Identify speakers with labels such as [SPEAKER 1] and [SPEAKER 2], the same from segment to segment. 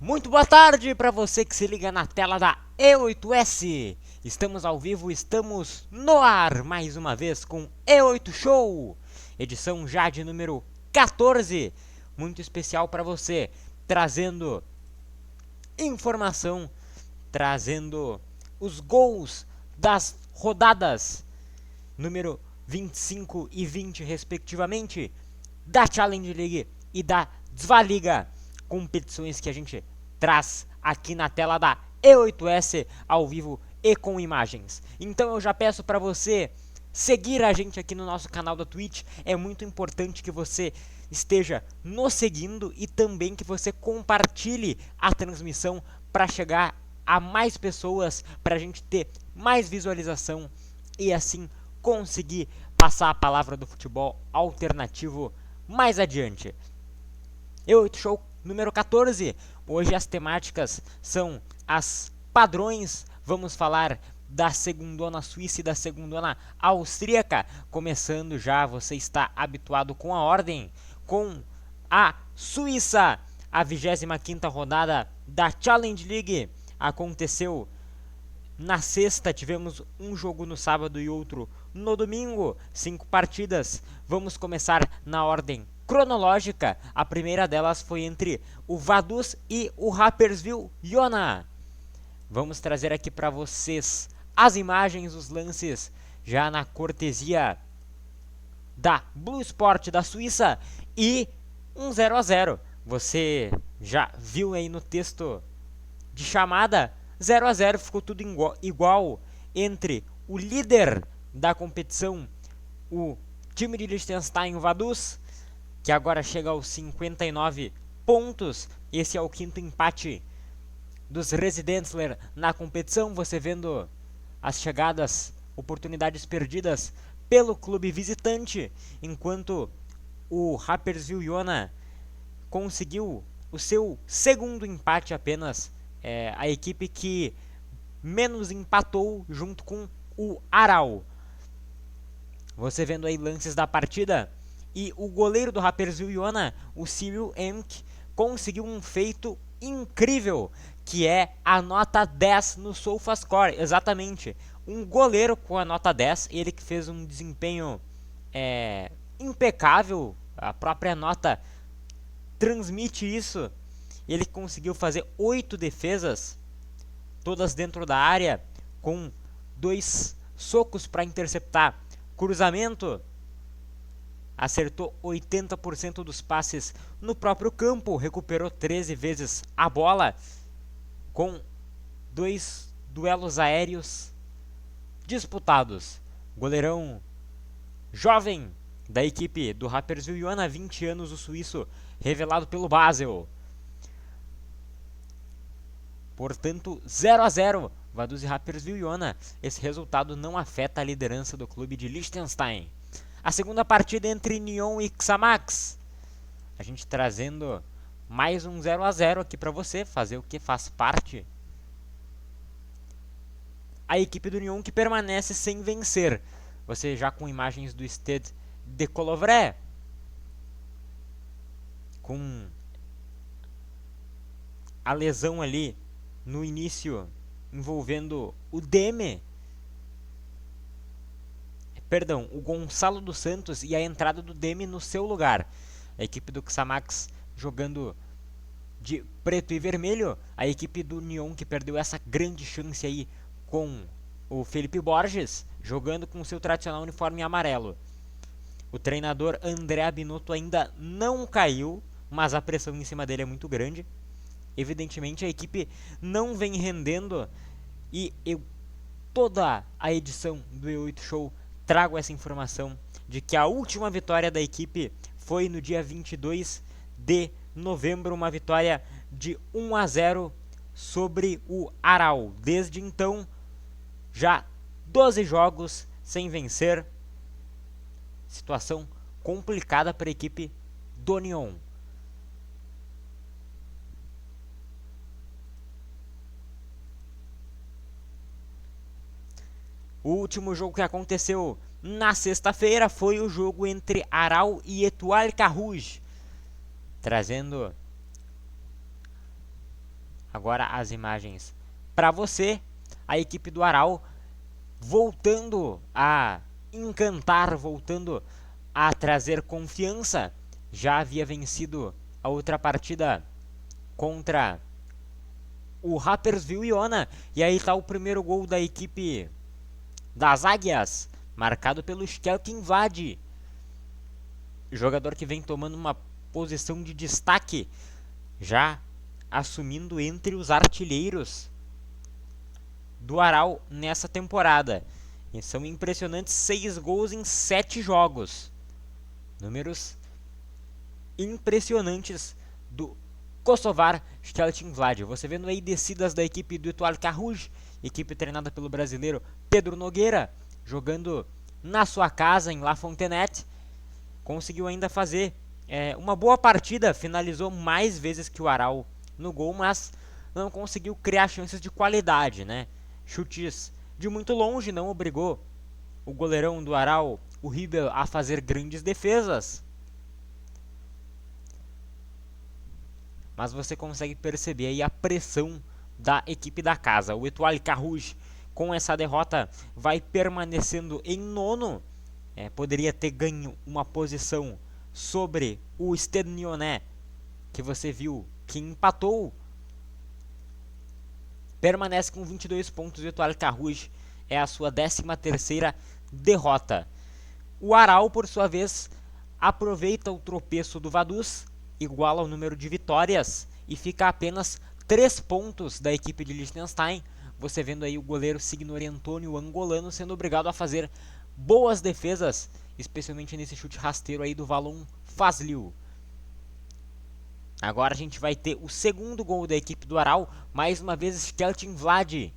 [SPEAKER 1] Muito boa tarde para você que se liga na tela da E8S. Estamos ao vivo, estamos no ar mais uma vez com E8 Show, edição já de número 14, muito especial para você, trazendo informação, trazendo os gols das rodadas número 25 e 20 respectivamente, da Challenge League e da Desvaliga, competições que a gente traz aqui na tela da E8S ao vivo e com imagens. Então eu já peço para você seguir a gente aqui no nosso canal da Twitch. É muito importante que você esteja nos seguindo e também que você compartilhe a transmissão para chegar a mais pessoas, para a gente ter mais visualização e assim conseguir passar a palavra do futebol alternativo mais adiante. E8 Show número 14. Hoje as temáticas são as padrões. Vamos falar da segundona suíça e da segundona austríaca. Começando já, você está habituado com a ordem, com a Suíça. A 25ª rodada da Challenge League aconteceu na sexta, tivemos um jogo no sábado e outro no domingo, 5 partidas. Vamos começar na ordem cronológica. A primeira delas foi entre o Vaduz e o Rapperswil Jona. Vamos trazer aqui para vocês as imagens, os lances, já na cortesia da Blue Sport da Suíça e um 0-0. Você já viu aí no texto de chamada? 0-0, ficou tudo igual entre o líder da competição, o time de Liechtenstein, o Vaduz, que agora chega aos 59 pontos. Esse é o quinto empate dos Residenzler na competição. Você vendo as chegadas, oportunidades perdidas pelo clube visitante, enquanto o Rapperswil Jona conseguiu o seu segundo empate apenas. A equipe que menos empatou junto com o Aral. Você vendo aí lances da partida. E o goleiro do Rapperswil Jona, o Cyril Emck, conseguiu um feito incrível, que é a nota 10 no SofaScore. Exatamente, um goleiro com a nota 10, ele que fez um desempenho impecável, a própria nota transmite isso. Ele conseguiu fazer 8 defesas, todas dentro da área, com 2 socos para interceptar cruzamento. Acertou 80% dos passes no próprio campo, recuperou 13 vezes a bola, com 2 duelos aéreos disputados. Goleirão jovem da equipe do Rapperswil Jona, 20 anos, o suíço, revelado pelo Basel. Portanto, 0-0, Vaduz e Rapperswil Jona. Esse resultado não afeta a liderança do clube de Liechtenstein. A segunda partida entre Nyon e Xamax. A gente trazendo mais um 0-0 aqui para você, fazer o que faz parte. A equipe do Nyon que permanece sem vencer. Você já com imagens do Stade de Colovray, com a lesão ali no início envolvendo o Deme, o Gonçalo dos Santos, e a entrada do Deme no seu lugar. A equipe do Xamax jogando de preto e vermelho, a equipe do Nyon que perdeu essa grande chance aí com o Felipe Borges, jogando com seu tradicional uniforme amarelo. O treinador André Binotto ainda não caiu, mas a pressão em cima dele é muito grande. Evidentemente a equipe não vem rendendo, e eu toda a edição do E8 Show trago essa informação de que a última vitória da equipe foi no dia 22 de novembro, uma vitória de 1-0 sobre o Aral. Desde então, já 12 jogos sem vencer. Situação complicada para a equipe do Nyon. O último jogo que aconteceu na sexta-feira foi o jogo entre Aral e Étoile Carouge, trazendo agora as imagens para você. A equipe do Aral voltando a encantar, voltando a trazer confiança. Já havia vencido a outra partida contra o Rapperswil Iona. E aí está o primeiro gol da equipe das Águias, marcado pelo Skelkin Vlad, jogador que vem tomando uma posição de destaque, já assumindo entre os artilheiros do Aral nessa temporada. E são impressionantes 6 gols em 7 jogos. Números impressionantes do Kosovar Skeltin Vlad. Você vendo aí descidas da equipe do Etoile Carouge, equipe treinada pelo brasileiro Pedro Nogueira, jogando na sua casa em La Fontenette. Conseguiu ainda fazer uma boa partida, finalizou mais vezes que o Aral no gol, mas não conseguiu criar chances de qualidade, né? Chutes de muito longe, não obrigou o goleirão do Aral, o Ribel, a fazer grandes defesas. Mas você consegue perceber aí a pressão da equipe da casa. O Etoile Carouge, com essa derrota, vai permanecendo em nono. Poderia ter ganho uma posição sobre o Stade Lyonnais, que você viu que empatou. Permanece com 22 pontos. O Etoile Carouge é a sua 13ª derrota. O Aral, por sua vez, aproveita o tropeço do Vaduz, iguala o número de vitórias e fica a apenas 3 pontos da equipe de Liechtenstein. Você vendo aí o goleiro Signori Antônio, angolano, sendo obrigado a fazer boas defesas, especialmente nesse chute rasteiro aí do Valon Fazliu. Agora a gente vai ter o segundo gol da equipe do Aral, mais uma vez Skeltin Vlad.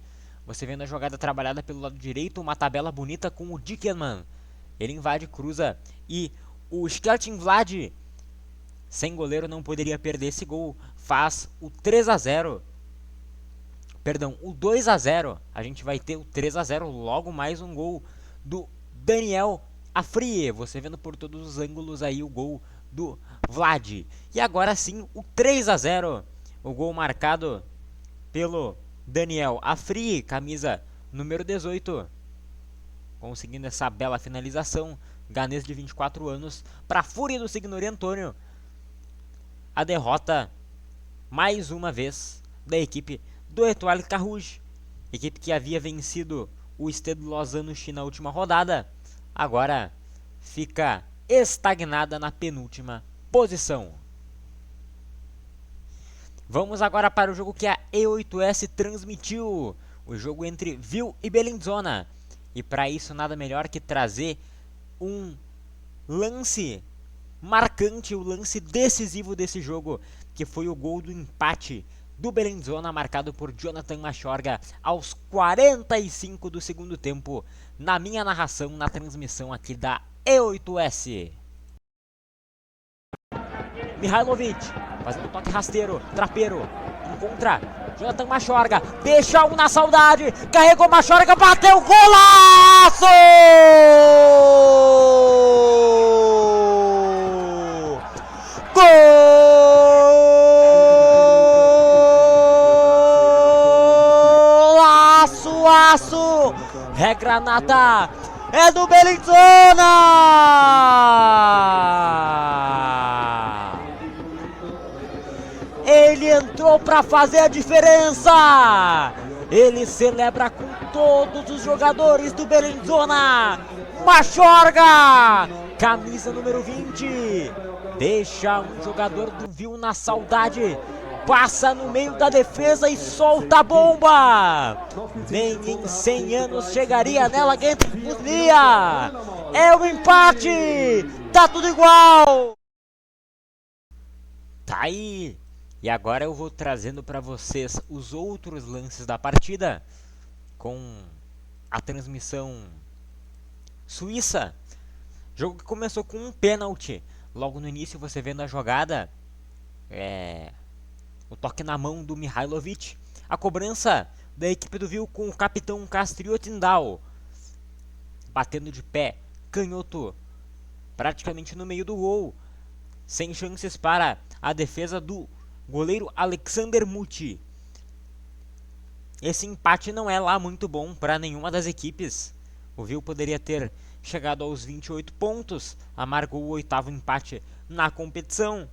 [SPEAKER 1] Você vendo a jogada trabalhada pelo lado direito, uma tabela bonita com o Dickerman. Ele invade, cruza e o Skeltin Vlad, sem goleiro, não poderia perder esse gol. Faz o 3-0. Perdão, o 2-0. A gente vai ter o 3-0, logo mais um gol do Daniel Afrie. Você vendo por todos os ângulos aí o gol do Vlad. E agora sim, o 3-0. O gol marcado pelo Daniel Afrie, camisa número 18. Conseguindo essa bela finalização. Ganês de 24 anos para a fúria do Signori Antônio. A derrota, mais uma vez, da equipe do Etoile Carouge. Equipe que havia vencido o Stade Lausanne na última rodada. Agora fica estagnada na penúltima posição. Vamos agora para o jogo que a E8S transmitiu. O jogo entre Vil e Bellinzona. E para isso nada melhor que trazer um lance marcante, o lance decisivo desse jogo, que foi o gol do empate do Bellinzona, marcado por Jonathan Machorga aos 45 do segundo tempo, na minha narração, na transmissão aqui da E8S. Mihailovic, fazendo toque rasteiro, trapeiro, encontra Jonathan Machorga, deixa um na saudade, carregou Machorga, bateu, golaço! Golaço! Regra nata é do Bellinzona! Ele entrou para fazer a diferença! Ele celebra com todos os jogadores do Bellinzona! Machorga! Camisa número 20. Deixa um jogador do Vil na saudade. Passa no meio da defesa e solta a bomba. Nem em 100 anos chegaria nela quem podia. É o empate. Tá tudo igual. Tá aí. E agora eu vou trazendo para vocês os outros lances da partida com a transmissão suíça. Jogo que começou com um pênalti. Logo no início, você vendo a jogada, o toque na mão do Mihailovic. A cobrança da equipe do Vil com o capitão Castriotindal batendo de pé, canhoto, praticamente no meio do gol. Sem chances para a defesa do goleiro Alexander Muti. esse empate não é lá muito bom para nenhuma das equipes. O Viu poderia ter chegado aos 28 pontos, amargou o oitavo empate na competição.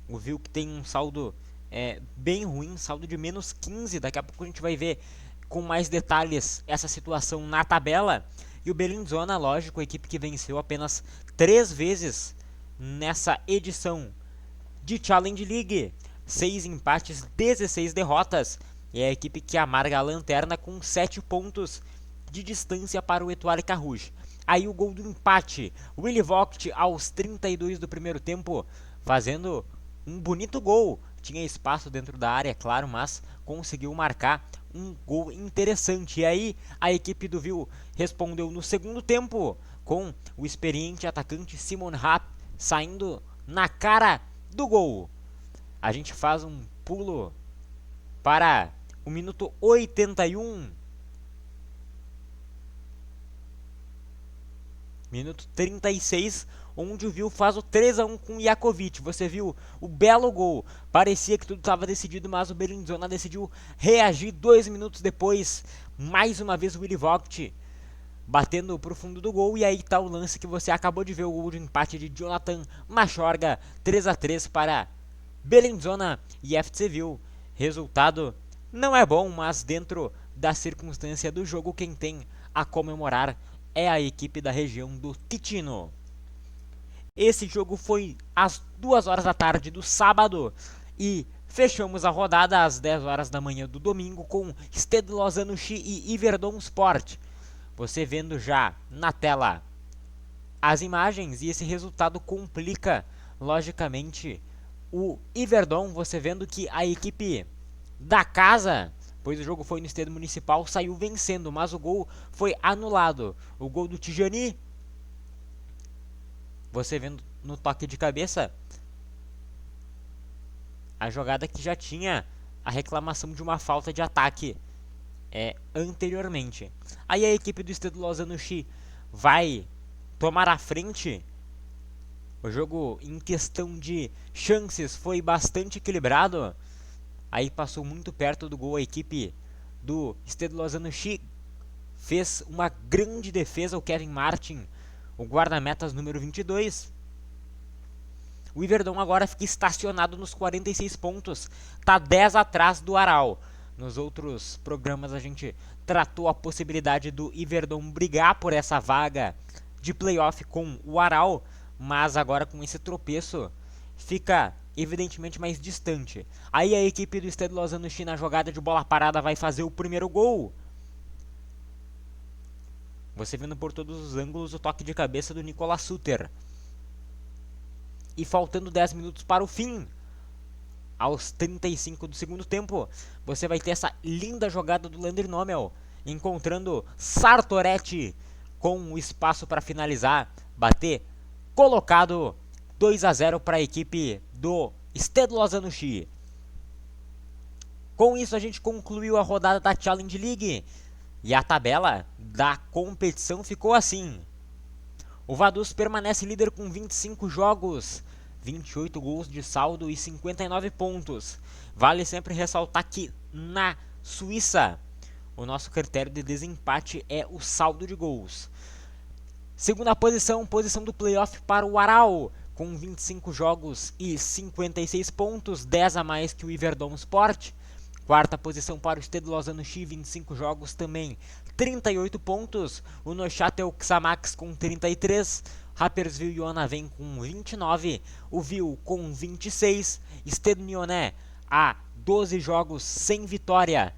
[SPEAKER 1] O Viu que tem um saldo bem ruim, saldo de menos 15. Daqui a pouco a gente vai ver com mais detalhes essa situação na tabela. E o Bellinzona, lógico, a equipe que venceu apenas 3 vezes nessa edição de Challenge League. 6 empates, 16 derrotas. E é a equipe que amarga a lanterna com 7 pontos de distância para o Etoile Carouge. Aí o gol do empate, Willy Vogt aos 32 do primeiro tempo, fazendo um bonito gol. Tinha espaço dentro da área, claro, mas conseguiu marcar um gol interessante. E aí a equipe do Viu respondeu no segundo tempo, com o experiente atacante Simon Rapp saindo na cara do gol. A gente faz um pulo para o minuto 81. Minuto 36, onde o Viu faz o 3-1 com o Jakovic. Você viu o belo gol. Parecia que tudo estava decidido, mas o Bellinzona decidiu reagir 2 minutos depois. Mais uma vez o Willy Vogt batendo para o fundo do gol. E aí está o lance que você acabou de ver, o gol de empate de Jonathan Machorga. 3-3 para Bellinzona e FC Viu. Resultado não é bom, mas dentro da circunstância do jogo, quem tem a comemorar é a equipe da região do Ticino. Esse jogo foi às 2 horas da tarde do sábado e fechamos a rodada às 10 horas da manhã do domingo com Stade Lausanne-Chi e Yverdon Sport. Você vendo já na tela as imagens, e esse resultado complica logicamente o Yverdon. Você vendo que a equipe da casa, pois o jogo foi no estádio municipal, saiu vencendo, mas o gol foi anulado. O gol do Tijani, você vendo no toque de cabeça, a jogada que já tinha a reclamação de uma falta de ataque anteriormente. Aí a equipe do Stade Lausanne-Chi vai tomar a frente. O jogo em questão de chances foi bastante equilibrado. Aí passou muito perto do gol a equipe do Stade Lausanne-Chi. Fez uma grande defesa o Kevin Martin, o guarda-metas número 22. O Yverdon agora fica estacionado nos 46 pontos. Está 10 atrás do Aral. Nos outros programas a gente tratou a possibilidade do Yverdon brigar por essa vaga de playoff com o Aral. Mas agora com esse tropeço fica evidentemente mais distante. Aí a equipe do Stade Lausanne-Chi na jogada de bola parada vai fazer o primeiro gol. Você vendo por todos os ângulos o toque de cabeça do Nicolas Suter. E faltando 10 minutos para o fim, aos 35 do segundo tempo, você vai ter essa linda jogada do Lander Nomel, encontrando Sartoretti com o espaço para finalizar, bater, colocado 2-0 para a equipe do Stade Lausanne-Chi. Com isso a gente concluiu a rodada da Challenge League e a tabela da competição ficou assim. O Vaduz permanece líder com 25 jogos, 28 gols de saldo e 59 pontos. Vale sempre ressaltar que na Suíça o nosso critério de desempate é o saldo de gols. Segunda posição, posição do playoff para o Aral, com 25 jogos e 56 pontos, 10 a mais que o Yverdon Sport. Quarta posição para o Stade Lausanne-Chi, 25 jogos também, 38 pontos. O Neuchâtel Xamax com 33. Rapperswil Jona vem com 29. O Viu com 26. Stade Lyonnais a 12 jogos sem vitória.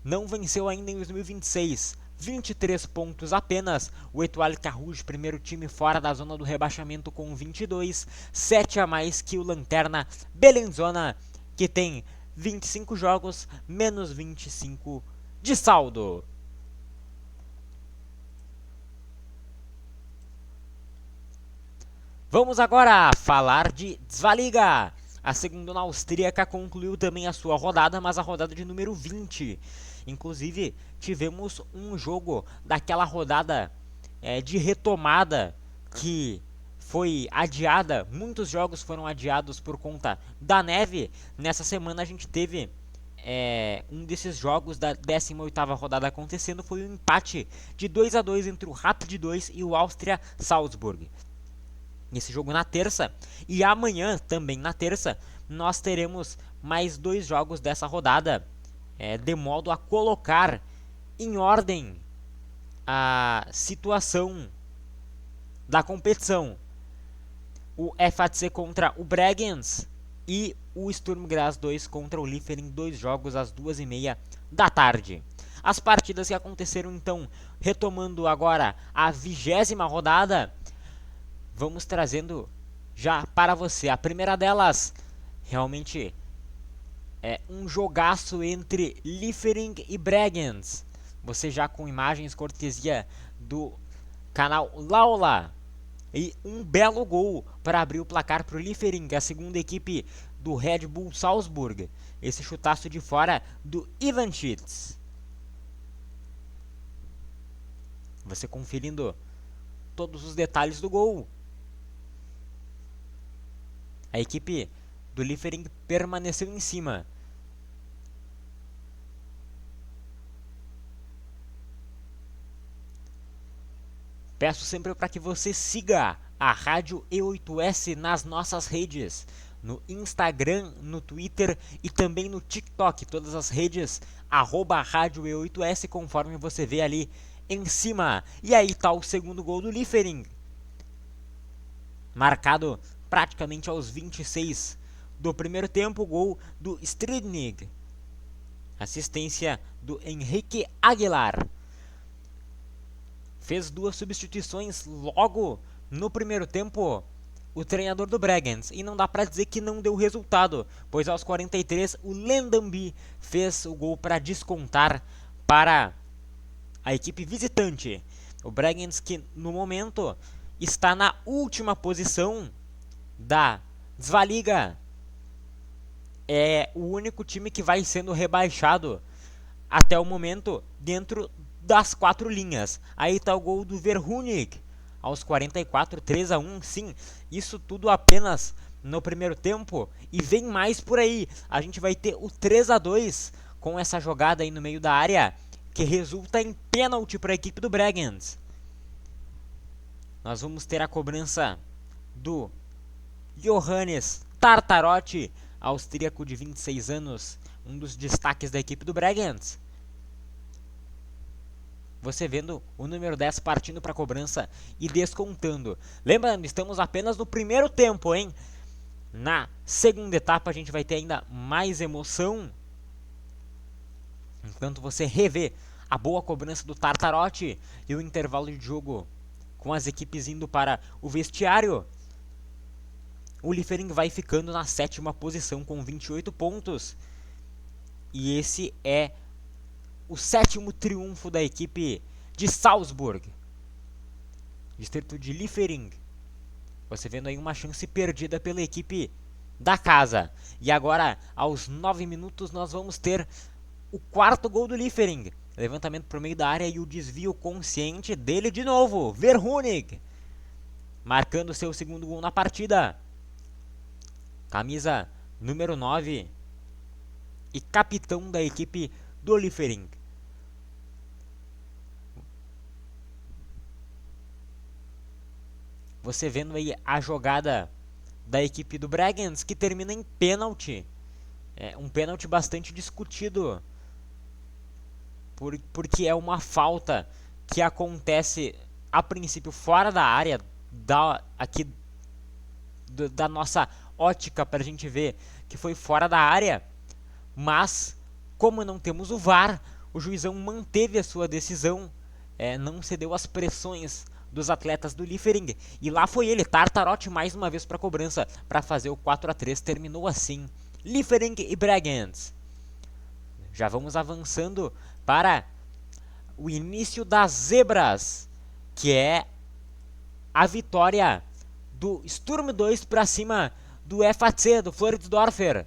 [SPEAKER 1] Não venceu ainda em 2026. 23 pontos apenas. O Etoile Carouge, primeiro time fora da zona do rebaixamento com 22. 7 a mais que o Lanterna Bellinzona, que tem 25 jogos, menos 25 de saldo. Vamos agora falar de Zweiliga. A segunda austríaca concluiu também a sua rodada, mas a rodada de número 20. Inclusive, tivemos um jogo daquela rodada de retomada que foi adiada. Muitos jogos foram adiados por conta da neve. Nessa semana a gente teve um desses jogos da 18ª rodada acontecendo foi um empate de 2-2 entre o Rapid 2 e o Austria Salzburg. Esse jogo na terça, e amanhã, também na terça, nós teremos mais 2 jogos dessa rodada, de modo a colocar em ordem a situação da competição. O FAC contra o Bregenz e o Sturm Graz 2 contra o Liefering, 2 jogos às 2h30 da tarde. As partidas que aconteceram então, retomando agora a 20ª rodada, vamos trazendo já para você. A primeira delas, realmente é um jogaço entre Liefering e Bregenz. Você já com imagens cortesia do canal Laula. E um belo gol para abrir o placar para o Liefering, a segunda equipe do Red Bull Salzburg. Esse chutaço de fora do Ivanschitz. Você conferindo todos os detalhes do gol. A equipe do Liefering permaneceu em cima. Peço sempre para que você siga a Rádio E8S nas nossas redes, no Instagram, no Twitter e também no TikTok, todas as redes, @Rádio E8S, conforme você vê ali em cima. E aí está o segundo gol do Liefering, marcado praticamente aos 26 do primeiro tempo, gol do Stridnig, assistência do Henrique Aguilar. Fez 2 substituições logo no primeiro tempo o treinador do Bregenz, e não dá para dizer que não deu resultado, pois aos 43 o Lendambi fez o gol para descontar para a equipe visitante. O Bregenz, que no momento está na última posição da Zweitliga, é o único time que vai sendo rebaixado até o momento dentro das 4 linhas. Aí está o gol do Verhunig aos 44, 3-1. Sim, isso tudo apenas no primeiro tempo, e vem mais por aí. A gente vai ter o 3-2 com essa jogada aí no meio da área, que resulta em pênalti para a equipe do Bregenz. Nós vamos ter a cobrança do Johannes Tartarotti, austríaco de 26 anos, um dos destaques da equipe do Bregenz. Você vendo o número 10 partindo para a cobrança e descontando. Lembrando, estamos apenas no primeiro tempo, hein? Na segunda etapa a gente vai ter ainda mais emoção, enquanto você revê a boa cobrança do Tartarotti e o intervalo de jogo com as equipes indo para o vestiário. O Liefering vai ficando na 7ª posição com 28 pontos. E esse é o 7º triunfo da equipe de Salzburg, distrito de Liefering. Você vendo aí uma chance perdida pela equipe da casa. E agora, aos 9 minutos, nós vamos ter o 4º gol do Liefering. Levantamento por meio da área e o desvio consciente dele de novo, Verhunig, marcando seu segundo gol na partida. Camisa número 9 e capitão da equipe do Liefering. Você vendo aí a jogada da equipe do Bregenz, que termina em pênalti. Um pênalti bastante discutido, porque é uma falta que acontece a princípio fora da área, da nossa ótica, para a gente ver que foi fora da área. Mas, como não temos o VAR, o juizão manteve a sua decisão, não cedeu às pressões dos atletas do Liefering. E lá foi ele, Tartarotti, mais uma vez para a cobrança, para fazer o 4-3. Terminou assim, Liefering e Bregenz. Já vamos avançando para o início das zebras, que é a vitória do Sturm 2 para cima do FAC, do Floridsdorfer.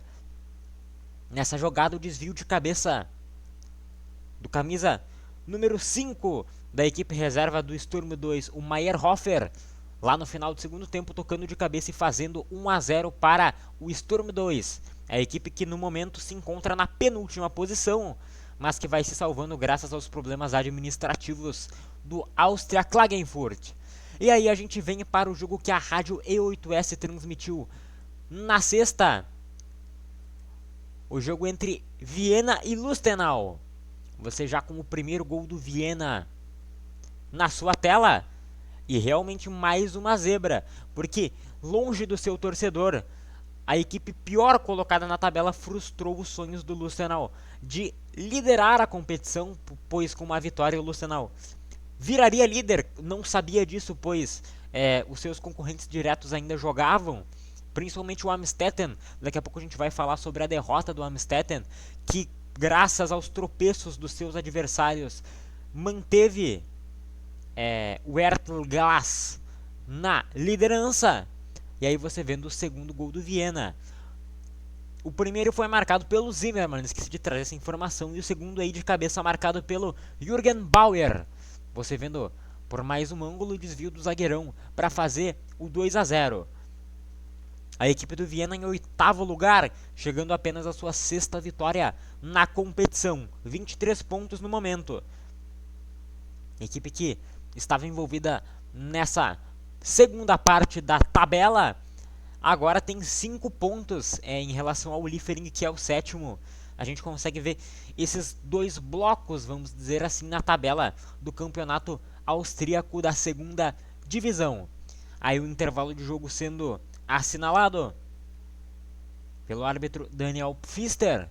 [SPEAKER 1] Nessa jogada, o desvio de cabeça do camisa número 5 da equipe reserva do Sturm 2, o Mayerhofer, lá no final do segundo tempo, tocando de cabeça e fazendo 1-0 para o Sturm 2. A equipe que no momento se encontra na penúltima posição, mas que vai se salvando graças aos problemas administrativos do Austria Klagenfurt. E aí a gente vem para o jogo que a rádio E8S transmitiu na sexta. O jogo entre Viena e Lustenau. Você já com o primeiro gol do Viena na sua tela. E realmente mais uma zebra, porque longe do seu torcedor, a equipe pior colocada na tabela frustrou os sonhos do Lustenau de liderar a competição, pois com uma vitória o Lustenau viraria líder. Não sabia disso, pois os seus concorrentes diretos ainda jogavam, principalmente o Amstetten. Daqui a pouco a gente vai falar sobre a derrota do Amstetten, que graças aos tropeços dos seus adversários manteve o Hertha Glass na liderança. E aí você vendo o segundo gol do Viena. O primeiro foi marcado pelo Zimmermann, esqueci de trazer essa informação, e o segundo aí de cabeça marcado pelo Jürgen Bauer. Você vendo por mais um ângulo desvio do zagueirão para fazer o 2-0. A equipe do Viena em oitavo lugar, chegando apenas à sua sexta vitória na competição, 23 pontos no momento. Equipe que estava envolvida nessa segunda parte da tabela, agora tem 5 pontos em relação ao Liefering, que é o sétimo. A gente consegue ver esses dois blocos, vamos dizer assim, na tabela do campeonato austríaco da segunda divisão. Aí o intervalo de jogo sendo assinalado pelo árbitro Daniel Pfister.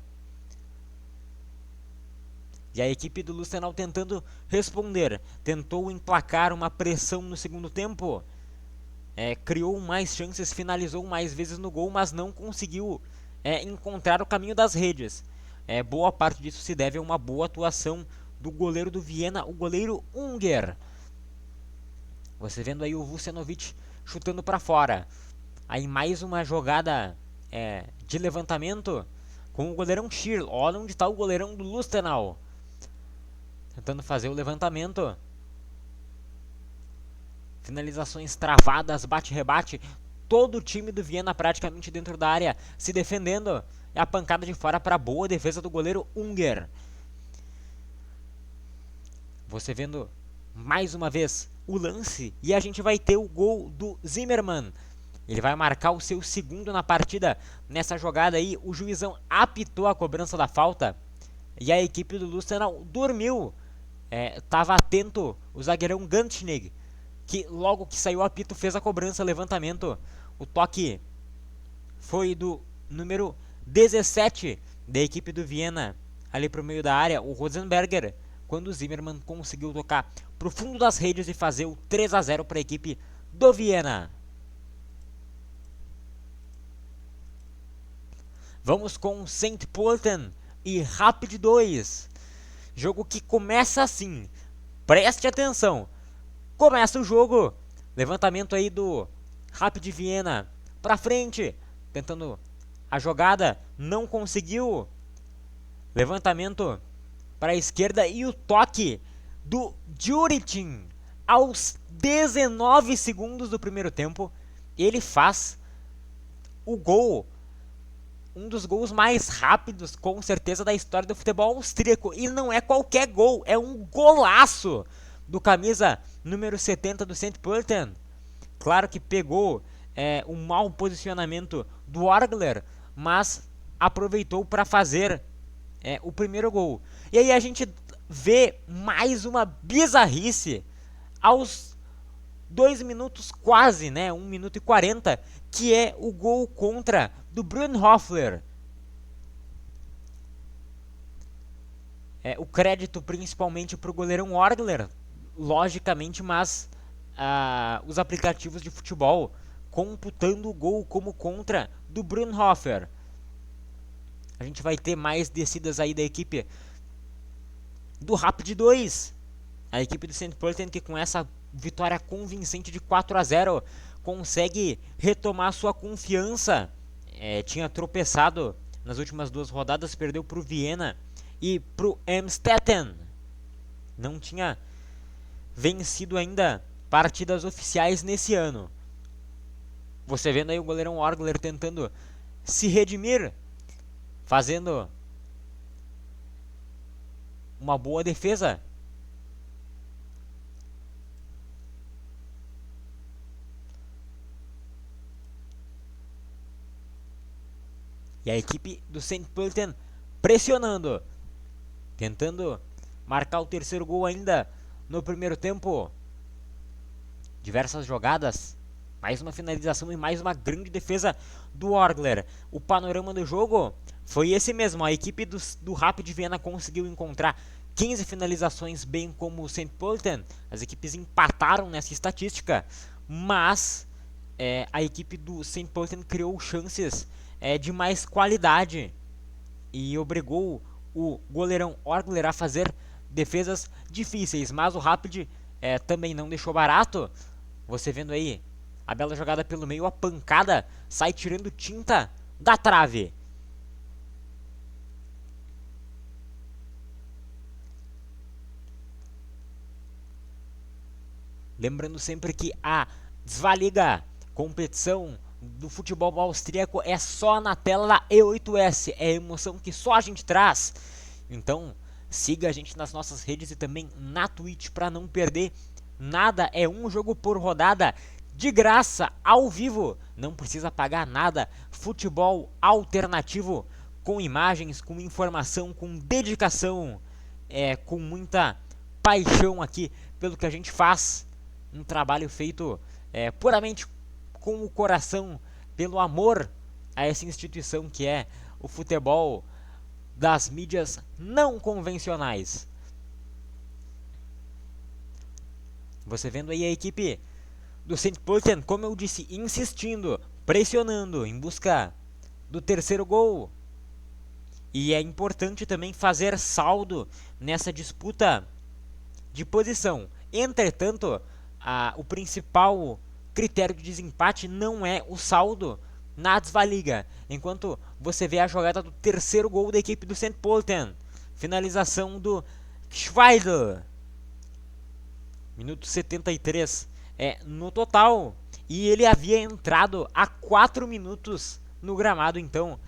[SPEAKER 1] E a equipe do Lustenau tentando responder. Tentou emplacar uma pressão no segundo tempo. Criou mais chances, finalizou mais vezes no gol, mas não conseguiu encontrar o caminho das redes. Boa parte disso se deve a uma boa atuação do goleiro do Viena, o goleiro Unger. Você vendo aí o Vucenovic chutando para fora. Aí mais uma jogada de levantamento com o goleirão Schirl. Olha onde está o goleirão do Lustenau. Tentando fazer o levantamento. Finalizações travadas, bate-rebate. Todo o time do Viena praticamente dentro da área se defendendo. É a pancada de fora para boa defesa do goleiro Unger. Você vendo mais uma vez o lance. E a gente vai ter o gol do Zimmermann. Ele vai marcar o seu segundo na partida. Nessa jogada aí, o juizão apitou a cobrança da falta. E a equipe do Lustenau dormiu. Estava atento o zagueirão Gantschnig, que logo que saiu o apito fez a cobrança, levantamento. O toque foi do número 17 da equipe do Viena, ali para o meio da área, o Rosenberger, quando o Zimmermann conseguiu tocar para o fundo das redes e fazer o 3-0 para a equipe do Viena. Vamos com St. Pölten e Rapid 2. Jogo que começa assim. Preste atenção. Começa o jogo. Levantamento aí do Rapid Viena para frente. Tentando a jogada. Não conseguiu. Levantamento para a esquerda e o toque do Juritin. Aos 19 segundos do primeiro tempo, ele faz o gol. Um dos gols mais rápidos, com certeza, da história do futebol austríaco. E não é qualquer gol, é um golaço do camisa número 70 do St. Pölten. Claro que pegou um mau posicionamento do Orgler, mas aproveitou para fazer o primeiro gol. E aí a gente vê mais uma bizarrice aos 2 minutos quase, 1 minuto e 40, que é o gol contra do Brunhoffler. O crédito principalmente para o goleirão Orgler, logicamente, mas os aplicativos de futebol computando o gol como contra do Brunhoffler. A gente vai ter mais descidas aí da equipe do Rapid 2. A equipe do St. Pölten, que com essa vitória convincente de 4-0 consegue retomar sua confiança. Tinha tropeçado nas últimas 2 rodadas, perdeu para o Viena e para o Amstetten. Não tinha vencido ainda partidas oficiais nesse ano. Você vendo aí o goleirão Orgler tentando se redimir, fazendo uma boa defesa. E a equipe do St. Pölten pressionando, tentando marcar o terceiro gol ainda no primeiro tempo. Diversas jogadas, mais uma finalização e mais uma grande defesa do Orgler. O panorama do jogo foi esse mesmo. A equipe do Rapid Viena conseguiu encontrar 15 finalizações, bem como o St. Pölten. As equipes empataram nessa estatística, mas a equipe do St. Pölten criou chances de mais qualidade e obrigou o goleirão Orgler a fazer defesas difíceis. Mas o Rapid também não deixou barato. Você vendo aí a bela jogada pelo meio, a pancada sai tirando tinta da trave. Lembrando sempre que a Zweiliga, competição do futebol austríaco, é só na tela da E8S. É a emoção que só a gente traz. Então siga a gente nas nossas redes e também na Twitch para não perder nada. É um jogo por rodada, de graça, ao vivo, não precisa pagar nada. Futebol alternativo, com imagens, com informação, com dedicação, com muita paixão aqui pelo que a gente faz. Um trabalho feito puramente com o coração, pelo amor a essa instituição que é o futebol das mídias não convencionais. Você vendo aí a equipe do St. Pölten, como eu disse, insistindo, pressionando em busca do terceiro gol. E é importante também fazer saldo nessa disputa de posição. Entretanto, o principal critério de desempate não é o saldo na Zweiliga. Enquanto você vê a jogada do terceiro gol da equipe do St. Pölten, finalização do Schweidl, minuto 73 no total, e ele havia entrado há 4 minutos no gramado. Então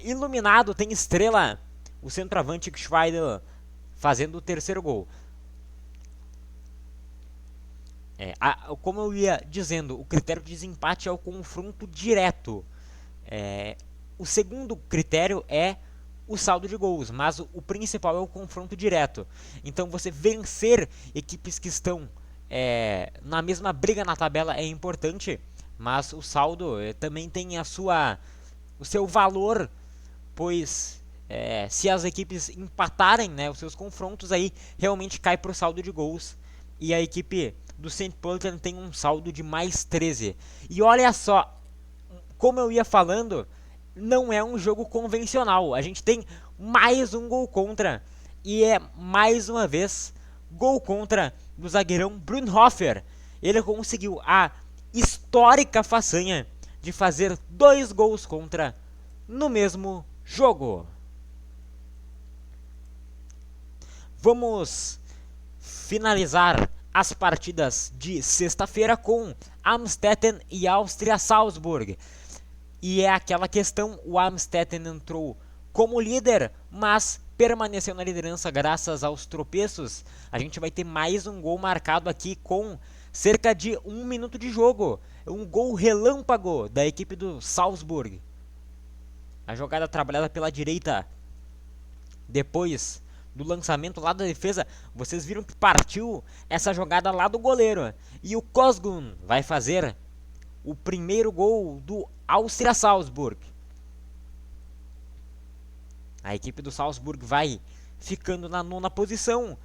[SPEAKER 1] iluminado, tem estrela o centroavante Schweidl fazendo o terceiro gol. Como eu ia dizendo, o critério de desempate é o confronto direto. O segundo critério é o saldo de gols, mas o principal é o confronto direto. Então você vencer equipes que estão na mesma briga na tabela é importante, mas o saldo também tem o seu valor, pois se as equipes empatarem, os seus confrontos, aí realmente cai para o saldo de gols. E a equipe do St. Pölten tem um saldo de mais 13. E olha só, como eu ia falando, não é um jogo convencional. A gente tem mais um gol contra. E é mais uma vez gol contra do zagueirão Brunhofer. Ele conseguiu a histórica façanha de fazer 2 gols contra no mesmo jogo. Vamos finalizar as partidas de sexta-feira com Amstetten e Áustria Salzburg. E é aquela questão, o Amstetten entrou como líder, mas permaneceu na liderança graças aos tropeços. A gente vai ter mais um gol marcado aqui com cerca de 1 minuto de jogo. Um gol relâmpago da equipe do Salzburg. A jogada trabalhada pela direita, depois do lançamento lá da defesa, vocês viram que partiu essa jogada lá do goleiro. E o Kosgun vai fazer o primeiro gol do Áustria Salzburg. A equipe do Salzburg vai ficando na 9ª posição.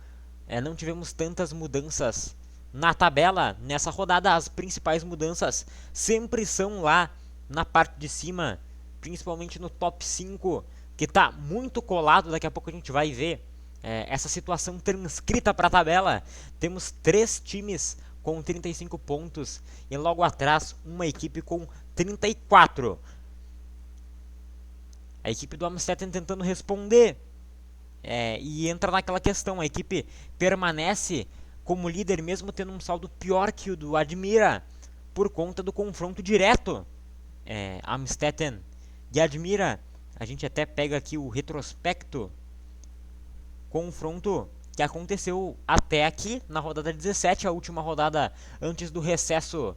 [SPEAKER 1] Não tivemos tantas mudanças na tabela nessa rodada. As principais mudanças sempre são lá na parte de cima, principalmente no top 5, que está muito colado. Daqui a pouco a gente vai ver essa situação transcrita para a tabela. Temos 3 times com 35 pontos e logo atrás uma equipe com 34. A equipe do Amstetten tentando responder e entra naquela questão. A equipe permanece como líder, mesmo tendo um saldo pior que o do Admira, por conta do confronto direto. Amstetten e Admira, a gente até pega aqui o retrospecto, confronto que aconteceu até aqui na rodada 17, a última rodada antes do recesso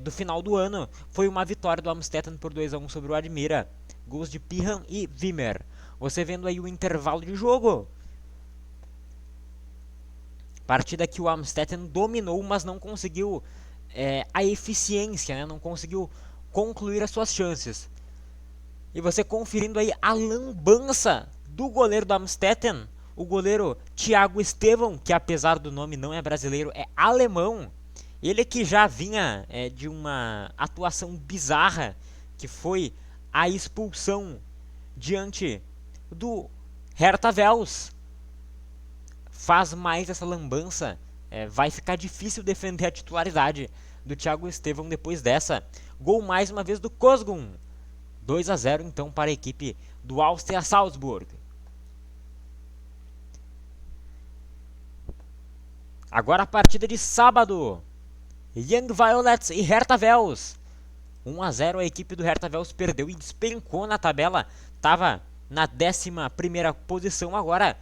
[SPEAKER 1] do final do ano, foi uma vitória do Amstetten por 2-1 sobre o Admira, gols de Pihan e Wimmer. Você vendo aí o intervalo de jogo, partida que o Amstetten dominou, mas não conseguiu a eficiência, né? Não conseguiu concluir as suas chances. E você conferindo aí a lambança do goleiro do Amstetten, o goleiro Thiago Estevão, que apesar do nome não é brasileiro, é alemão. Ele que já vinha de uma atuação bizarra, que foi a expulsão diante do Hertha Wels. Faz mais essa lambança, vai ficar difícil defender a titularidade do Thiago Estevão depois dessa. Gol mais uma vez do Kosgun. 2-0 então para a equipe do Austria Salzburg. Agora a partida de sábado. Young Violets e Hertha Wels. 1-0 a equipe do Hertha Wels perdeu e despencou na tabela. Estava na 11ª posição, agora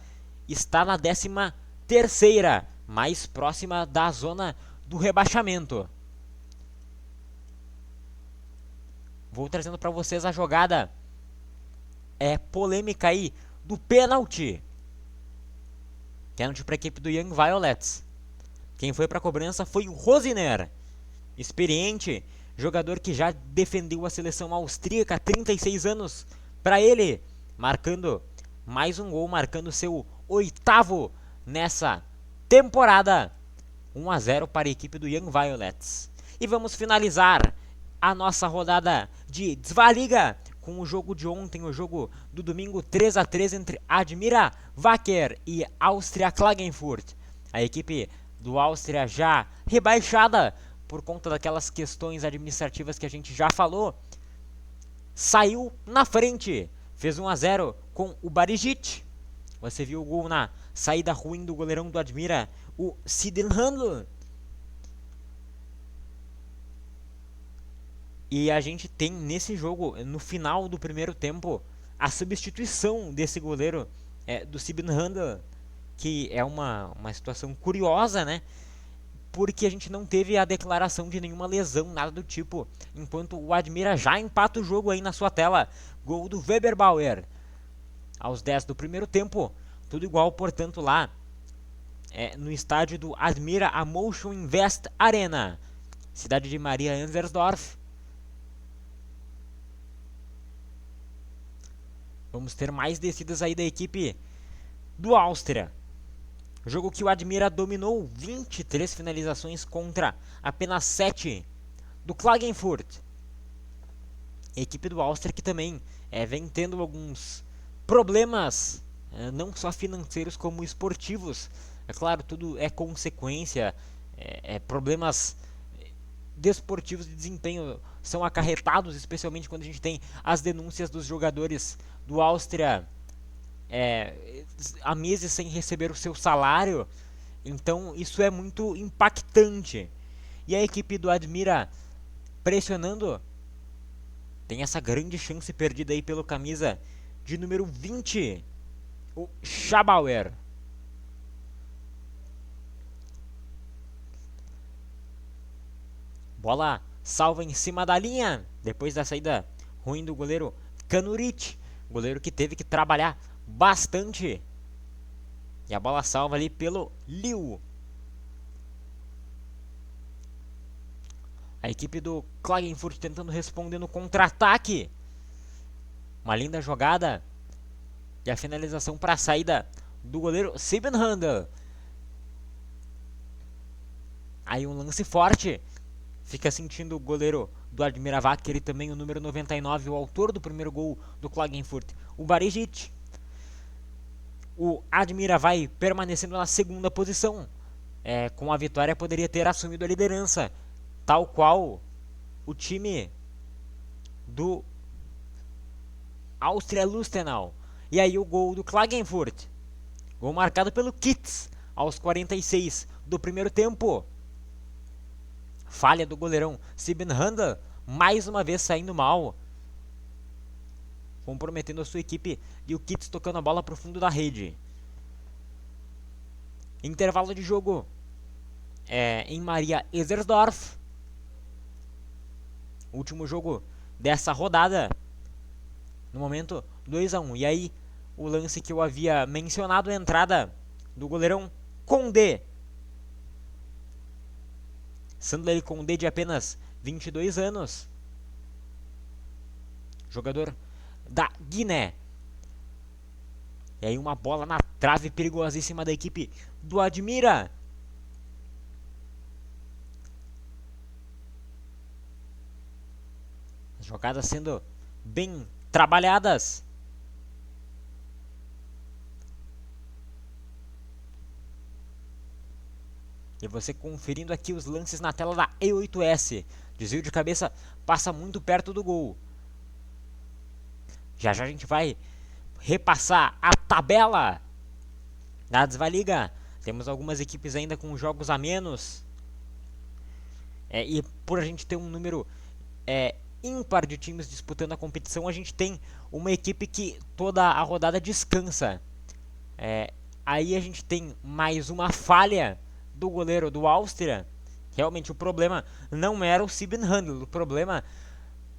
[SPEAKER 1] está na 13ª, mais próxima da zona do rebaixamento. Vou trazendo para vocês a jogada polêmica aí do pênalti. Pênalti para a equipe do Young Violets. Quem foi para a cobrança foi o Rosiner, experiente, jogador que já defendeu a seleção austríaca, 36 anos para ele, marcando mais um gol, marcando seu 8º nessa temporada. 1-0 para a equipe do Young Violets. E vamos finalizar a nossa rodada de Zweitliga com o jogo de ontem, o jogo do domingo, 3-3 entre Admira Wacker e Austria Klagenfurt. A equipe do Áustria já rebaixada por conta daquelas questões administrativas que a gente já falou, saiu na frente, fez 1-0 com o Barijic. Você viu o gol na saída ruim do goleirão do Admira, o Sidenhandel. E a gente tem nesse jogo, no final do primeiro tempo, a substituição desse goleiro do Sidenhandel, que é uma situação curiosa, né? Porque a gente não teve a declaração de nenhuma lesão, nada do tipo, enquanto o Admira já empata o jogo aí na sua tela. Gol do Weberbauer aos 10 do primeiro tempo, tudo igual, portanto, lá no estádio do Admira, a Motion Invest Arena, cidade de Maria Enzersdorf. Vamos ter mais descidas aí da equipe do Áustria. Jogo que o Admira dominou, 23 finalizações contra apenas 7 do Klagenfurt. A equipe do Áustria que também vem tendo alguns problemas, não só financeiros como esportivos. É claro, tudo é consequência, problemas desportivos de desempenho são acarretados, especialmente quando a gente tem as denúncias dos jogadores do Áustria há meses sem receber o seu salário. Então isso é muito impactante. E a equipe do Admira pressionando, tem essa grande chance perdida aí pelo camisa de número 20, o Schabauer. Bola salva em cima da linha, depois da saída ruim do goleiro Kanuric, goleiro que teve que trabalhar bastante. E a bola salva ali pelo Liu. A equipe do Klagenfurt tentando responder no contra-ataque. Uma linda jogada. E a finalização para a saída do goleiro Siebenhandel. Aí um lance forte. Fica sentindo o goleiro do Admira Wacker e também o número 99, o autor do primeiro gol do Klagenfurt, o Barijic. O Admira vai permanecendo na segunda posição. Com a vitória poderia ter assumido a liderança, tal qual o time do Austria Lustenau. E aí o gol do Klagenfurt, gol marcado pelo Kitz aos 46 do primeiro tempo. Falha do goleirão Sibin Handel, mais uma vez saindo mal, comprometendo a sua equipe, e o Kitts tocando a bola para o fundo da rede. Intervalo de jogo em Maria Ezersdorf. Último jogo dessa rodada. No momento, 2-1. E aí, o lance que eu havia mencionado, a entrada do goleirão Condé. Sandler Condé, de apenas 22 anos. Jogador da Guiné. E aí uma bola na trave perigosíssima da equipe do Admira. As jogadas sendo bem trabalhadas. E você conferindo aqui os lances na tela da E8S. Desvio de cabeça, passa muito perto do gol. Já já a gente vai repassar a tabela da Desvaliga. Temos algumas equipes ainda com jogos a menos. E por a gente ter um número ímpar de times disputando a competição, a gente tem uma equipe que toda a rodada descansa. Aí a gente tem mais uma falha do goleiro do Áustria. Realmente o problema não era o Sibin Handel, o problema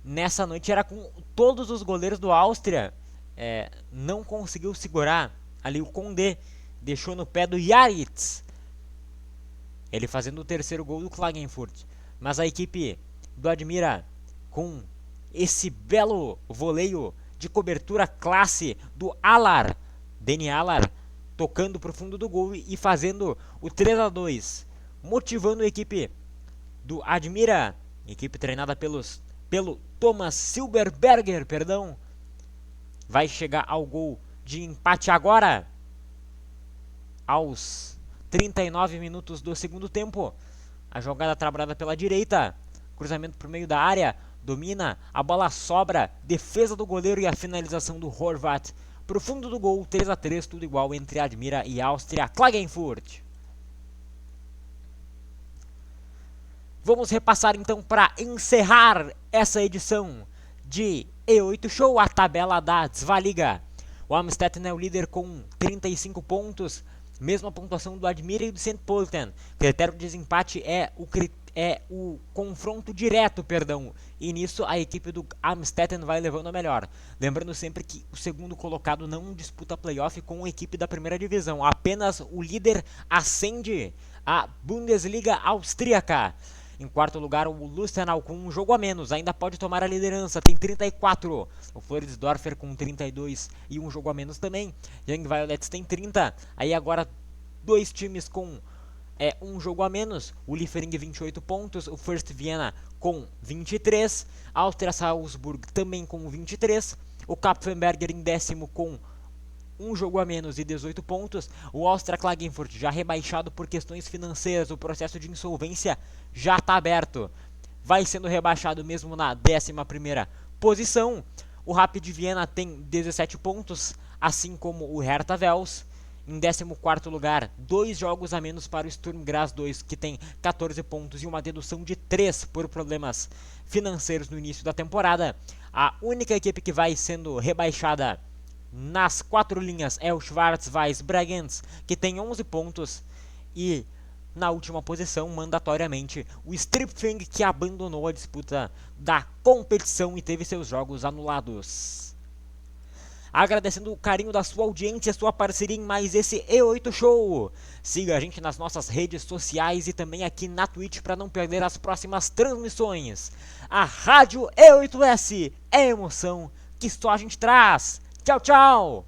[SPEAKER 1] nessa noite era com todos os goleiros do Áustria. Não conseguiu segurar ali o Condé, deixou no pé do Yaritz, ele fazendo o terceiro gol do Klagenfurt. Mas a equipe do Admira, com esse belo voleio de cobertura classe do Alar, Deni Alar, tocando para o fundo do gol e fazendo o 3-2, motivando a equipe do Admira, equipe treinada pelo Thomas Silberberger, vai chegar ao gol de empate agora, aos 39 minutos do segundo tempo. A jogada trabalhada pela direita, cruzamento por meio da área, domina, a bola sobra, defesa do goleiro e a finalização do Horvath pro fundo do gol. 3-3, tudo igual entre Admira e Áustria Klagenfurt. Vamos repassar então para encerrar essa edição de E8 Show, a tabela da Desvaliga. O Amstetten é o líder com 35 pontos, mesma pontuação do Admira e do St. Pölten. Critério de desempate é o confronto direto, e nisso a equipe do Amstetten vai levando a melhor. Lembrando sempre que o segundo colocado não disputa playoff com a equipe da primeira divisão, apenas o líder ascende à Bundesliga austríaca. Em quarto lugar, o Lustenau com um jogo a menos, ainda pode tomar a liderança, tem 34. O Floridsdorfer com 32 e um jogo a menos também. Young Violets tem 30. Aí agora dois times com um jogo a menos. O Liefering 28 pontos, o First Vienna com 23. A Austria Salzburg também com 23. O Kapfenberger em décimo com um jogo a menos e 18 pontos. O Austria Klagenfurt já rebaixado por questões financeiras. O processo de insolvência já está aberto. Vai sendo rebaixado mesmo na 11ª posição. O Rapid Viena tem 17 pontos, assim como o Hertha Wels. Em 14º lugar, 2 jogos a menos para o Sturm Graz 2, que tem 14 pontos e uma dedução de 3 por problemas financeiros no início da temporada. A única equipe que vai sendo rebaixada nas 4 linhas é o Schwarz-Weiß Bregenz, que tem 11 pontos, e na última posição, mandatoriamente, o Stripfing, que abandonou a disputa da competição e teve seus jogos anulados. Agradecendo o carinho da sua audiência, sua parceria em mais esse E8 Show. Siga a gente nas nossas redes sociais e também aqui na Twitch para não perder as próximas transmissões. A Rádio E8S é emoção que só a gente traz. Tchau, tchau!